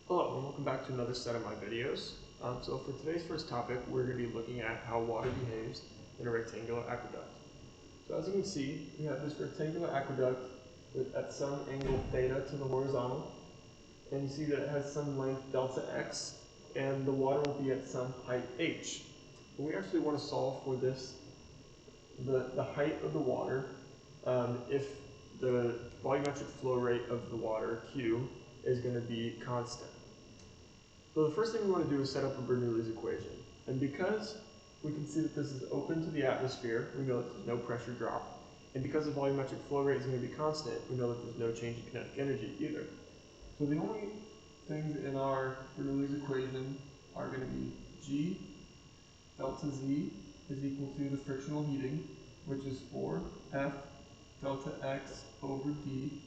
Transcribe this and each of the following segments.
Hello and welcome back to another set of my videos. So for today's first topic, we're going to be looking at how water behaves in a rectangular aqueduct. So as you can see, we have this rectangular aqueduct at some angle theta to the horizontal, and you see that it has some length delta x, and the water will be at some height h. And we actually want to solve for this, the height of the water, if the volumetric flow rate of the water, Q, is going to be constant. So the first thing we want to do is set up a Bernoulli's equation. And because we can see that this is open to the atmosphere, we know that there's no pressure drop. And because the volumetric flow rate is going to be constant, we know that there's no change in kinetic energy either. So the only things in our Bernoulli's equation are going to be G delta Z is equal to the frictional heating, which is 4F delta X over D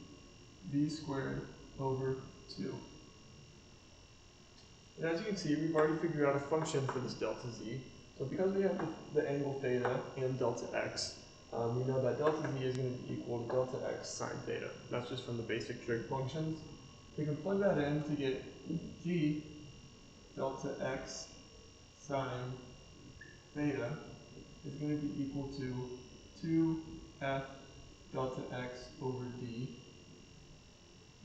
V squared over 2. And as you can see, we've already figured out a function for this delta z. So because we have the angle theta and delta x, we know that delta z is going to be equal to delta x sine theta. That's just from the basic trig functions. We can plug that in to get g delta x sine theta is going to be equal to 2f delta x over d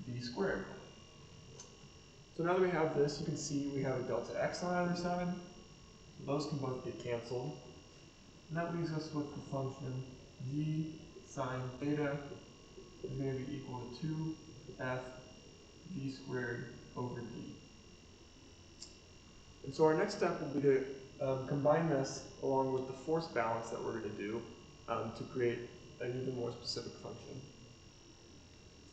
v squared. So now that we have this, you can see we have a delta x on either side. So those can both get canceled. And that leaves us with the function g sine theta is going to be equal to 2f v squared over d. And so our next step will be to combine this along with the force balance that we're going to do to create an even more specific function.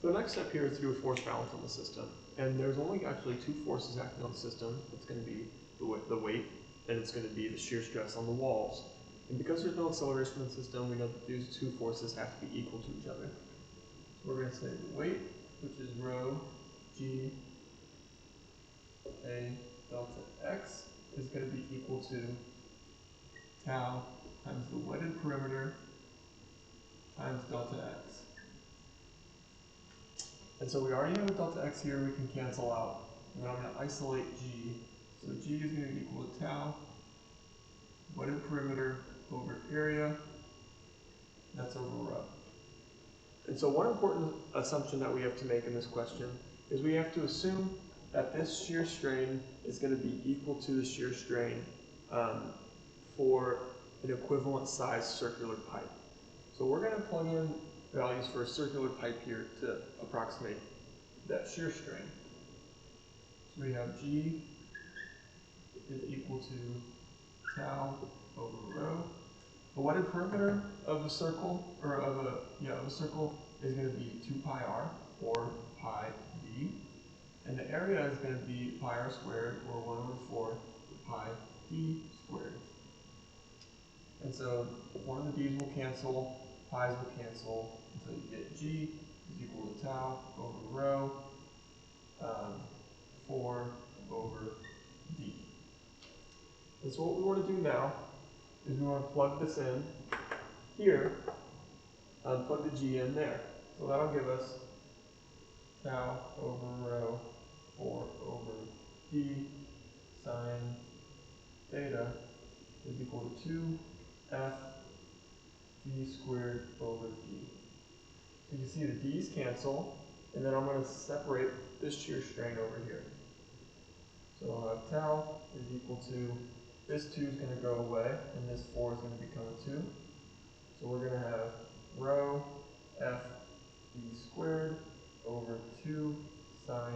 So the next step here is to do a force balance on the system. And there's only actually two forces acting on the system. It's going to be the weight, and it's going to be the shear stress on the walls. And because there's no acceleration in the system, we know that these two forces have to be equal to each other. So we're going to say the weight, which is rho g a delta x, is going to be equal to tau times the wetted perimeter times delta x. And so we already have a delta x here we can cancel out. And then I'm going to isolate g. So g is going to be equal to tau, wetted perimeter over area, that's over rho. And so one important assumption that we have to make in this question is we have to assume that this shear strain is going to be equal to the shear strain for an equivalent size circular pipe. So we're going to plug in values for a circular pipe here to approximate that shear strain. So we have G is equal to tau over rho. The wetted perimeter of a circle, or of a circle, is going to be 2 pi r, or pi d, and the area is going to be pi r squared, or 1 over 4 pi d squared. And so one of the d's will cancel, pi's will cancel, until you get g is equal to tau over rho, 4 over d. And so what we want to do now is we want to plug this in here, plug the g in there. So that'll give us tau over rho 4 over d sine theta is equal to 2f d squared over d. So you can see the d's cancel, and then I'm going to separate this shear strain over here. So I'll have tau is equal to, this 2 is going to go away, and this 4 is going to become a 2. So we're going to have rho f d squared over 2 sine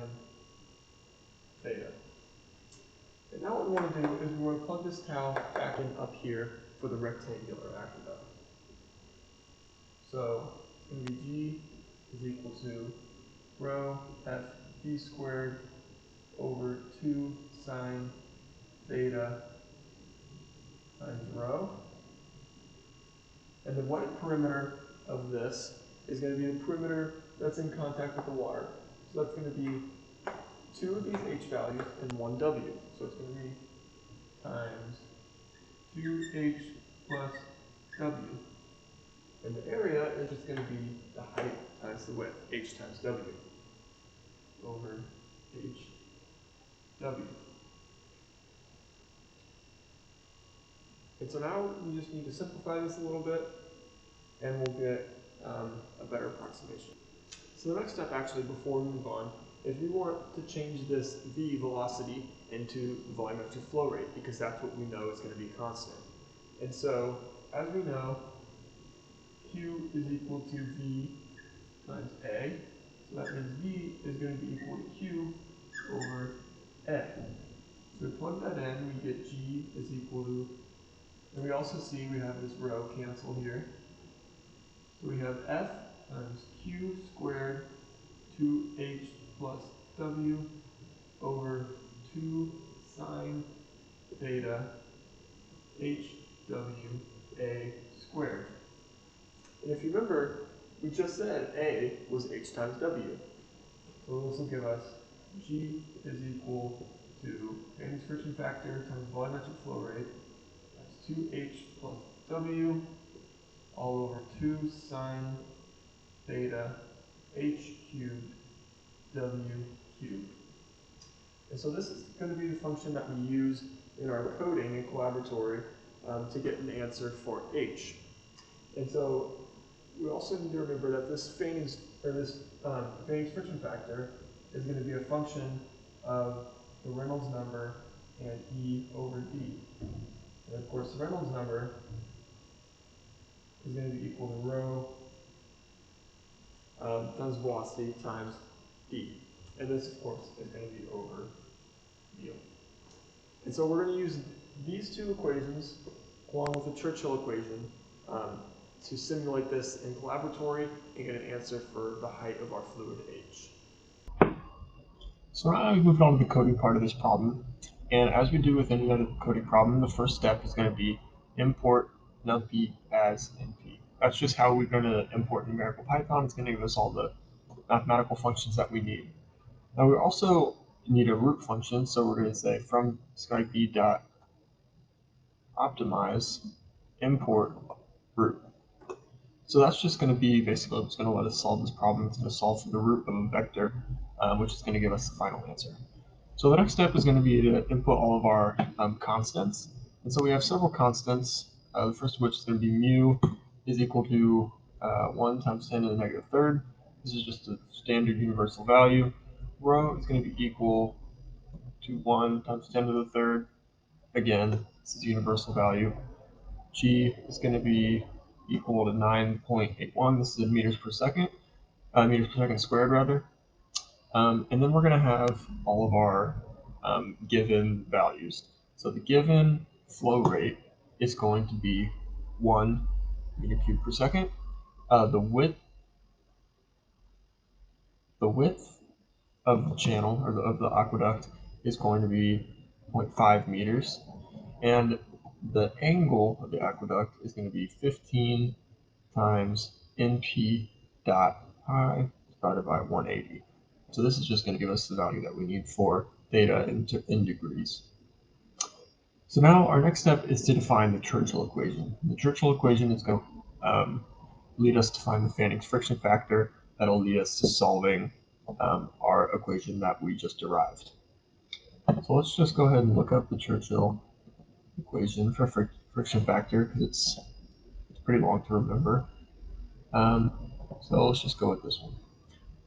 theta. And now what we want to do is we want to plug this tau back in up here for the rectangular aqueduct. So it's going to be g is equal to rho f d squared over 2 sine theta times rho. And the wetted perimeter of this is going to be the perimeter that's in contact with the water. So that's going to be 2 of these h values and 1 w. So it's going to be times 2h plus w. And the area is just going to be the height times the width, h times w, over h W. And so now we just need to simplify this a little bit, and we'll get a better approximation. So the next step, actually, before we move on, is we want to change this V velocity into volumetric flow rate, because that's what we know is going to be constant. And so, as we know, Q is equal to V times A. So that means V is going to be equal to Q over A. So we plug that in, we get G is equal to, and we also see we have this row cancel here. So we have F times Q squared 2H plus W over 2 sine theta HWA squared. And if you remember, we just said A was H times W. So this will give us G is equal to Fanny's friction factor times volumetric flow rate. That's 2H plus W all over 2 sine theta H cubed W cubed. And so this is going to be the function that we use in our coding in Collaboratory to get an answer for H. And so we also need to remember that this Fanny's friction factor is going to be a function of the Reynolds number and E over D. And of course, the Reynolds number is going to be equal to rho times velocity times D. And this, of course, is going to be over mu. And so we're going to use these two equations along with the Churchill equation to simulate this in Collaboratory and get an answer for the height of our fluid H. So now we've moved on to the coding part of this problem. And as we do with any other coding problem, the first step is going to be import numpy as np. That's just how we're going to import numerical Python. It's going to give us all the mathematical functions that we need. Now we also need a root function, so we're going to say from SkyB.optimize import root. So that's just going to be basically it's going to let us solve this problem. It's going to solve for the root of a vector, which is going to give us the final answer. So the next step is going to be to input all of our constants. And so we have several constants, the first of which is going to be mu is equal to 1 times 10 to the negative third. This is just a standard universal value. Rho is going to be equal to 1 times 10 to the third. Again, this is a universal value. G is going to be equal to 9.81. This is in meters per second squared rather. And then we're going to have all of our given values. So the given flow rate is going to be 1 meter cubed per second. The width of the channel, or of the aqueduct, is going to be 0.5 meters. And the angle of the aqueduct is going to be 15 times np dot pi divided by 180. So this is just going to give us the value that we need for theta in degrees. So now our next step is to define the Churchill equation. The Churchill equation is going to lead us to find the Fanning's friction factor. That'll lead us to solving our equation that we just derived. So let's just go ahead and look up the Churchill equation for friction factor, because it's pretty long to remember. So let's just go with this one.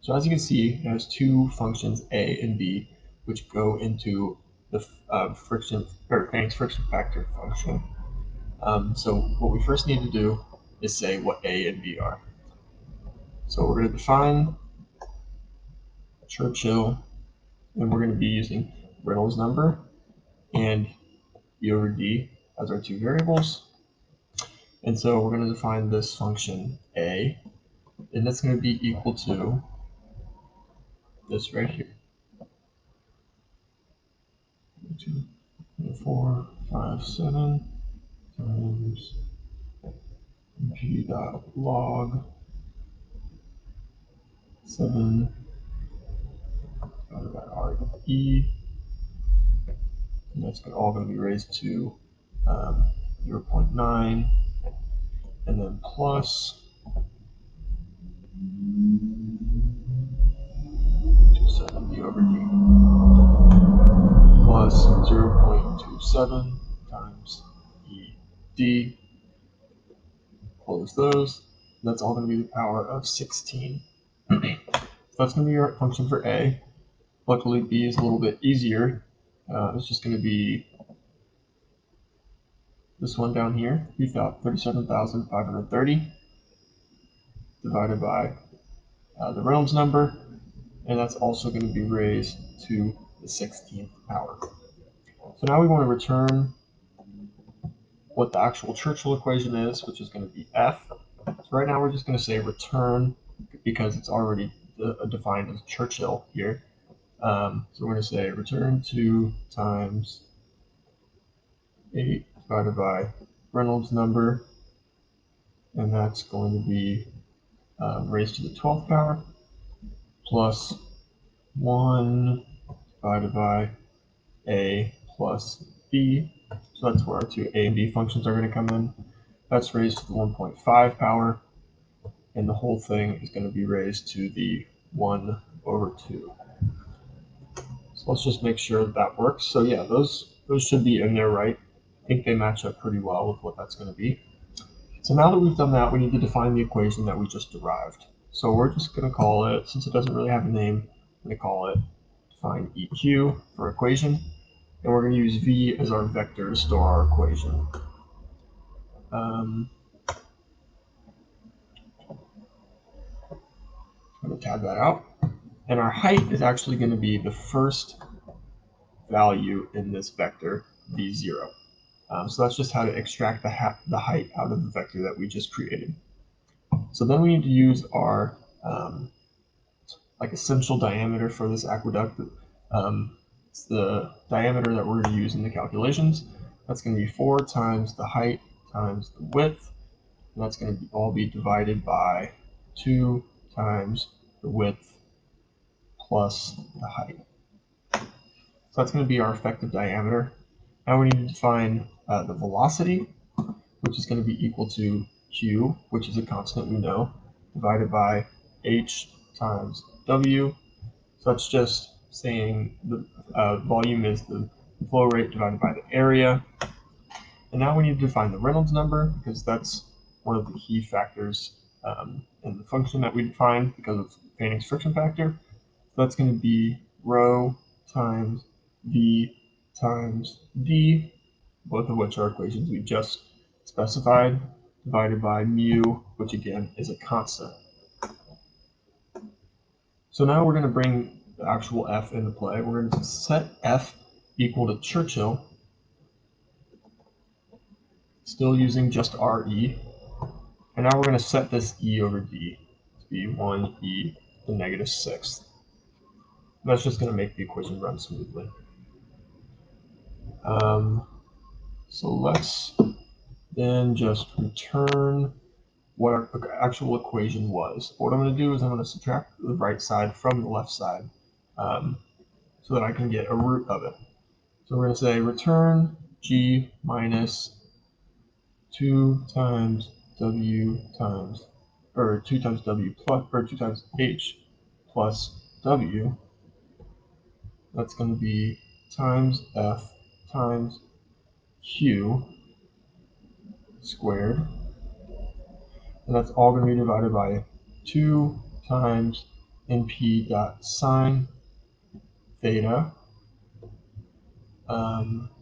So as you can see, it has two functions A and B, which go into the Fanning's friction factor function. So what we first need to do is say what A and B are. So we're going to define Churchill, and we're going to be using Reynolds number and E over D as our two variables. And so we're going to define this function A, and that's going to be equal to this right here. 2, 4, 5, 7 times p dot log 7 divided by r e, and that's all going to be raised to 0.9, and then plus 270 over d. 0.27 times ED. Close those. That's all going to be the power of 16. So that's going to be our function for A. Luckily, B is a little bit easier. It's just going to be this one down here, 37,530, divided by the Reynolds number, and that's also going to be raised to the 16th power. So now we want to return what the actual Churchill equation is, which is going to be F. So right now we're just going to say return because it's already defined as Churchill here. So we're going to say return 2 times 8 divided by Reynolds number, and that's going to be raised to the 12th power plus 1 divided by A plus B. So that's where our two A and B functions are going to come in. That's raised to the 1.5 power, and the whole thing is going to be raised to the 1 over 2. So let's just make sure that works. So yeah, those should be in there, right? I think they match up pretty well with what that's going to be. So now that we've done that, we need to define the equation that we just derived. So we're just going to call it, since it doesn't really have a name, I'm going to call it define EQ for equation. And we're going to use V as our vector to store our equation. I'm going to tab that out. And our height is actually going to be the first value in this vector, V0. So that's just how to extract the height out of the vector that we just created. So then we need to use our like essential diameter for this aqueduct. It's the diameter that we're going to use in the calculations. That's going to be 4 times the height times the width. And that's going to all be divided by 2 times the width plus the height. So that's going to be our effective diameter. Now we need to define the velocity, which is going to be equal to Q, which is a constant we know, divided by H times W. So that's just saying the volume is the flow rate divided by the area. And now we need to define the Reynolds number because that's one of the key factors in the function that we define because of Fanning's friction factor. So that's going to be rho times V times D, both of which are equations we just specified, divided by mu, which again is a constant. So now we're going to bring the actual F into play. We're going to set F equal to Churchill, still using just RE. And now we're going to set this E over D to be 1e to the -6th. That's just going to make the equation run smoothly. So let's then just return what our actual equation was. What I'm going to do is I'm going to subtract the right side from the left side so that I can get a root of it. So we're going to say return G minus 2 times W times, or 2 times W plus, or 2 times H plus W. That's going to be times F times Q squared. And that's all going to be divided by 2 times NP dot sine theta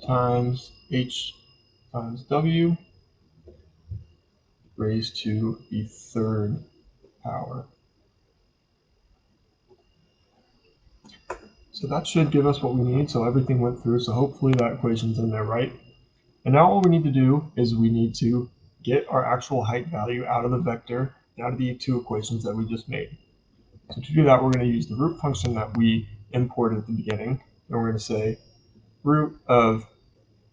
times H times W raised to the 3rd power. So that should give us what we need. So everything went through. So hopefully that equation's in there, right? And now all we need to do is we need to get our actual height value out of the vector, out of the two equations that we just made. So to do that, we're going to use the root function that we imported at the beginning. And we're going to say root of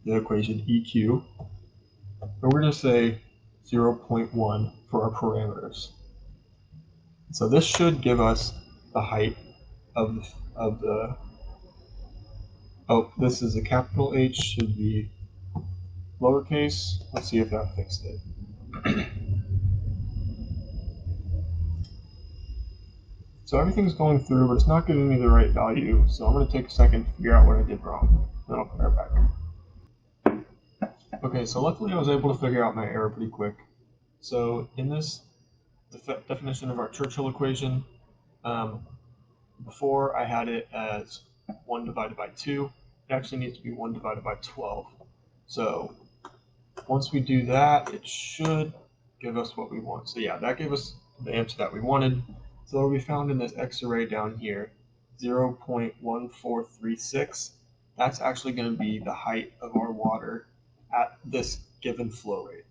the equation EQ. And we're going to say 0.1 for our parameters. So this should give us the height of the, oh, this is a capital H, should be lowercase. Let's see if that fixed it. So everything's going through, but it's not giving me the right value. So I'm going to take a second to figure out what I did wrong. then I'll put her back. Okay, so luckily I was able to figure out my error pretty quick. So in this definition of our Churchill equation, before I had it as 1 divided by 2. It actually needs to be 1 divided by 12. So once we do that, it should give us what we want. So yeah, that gave us the answer that we wanted. So we found in this X array down here, 0.1436, that's actually going to be the height of our water at this given flow rate.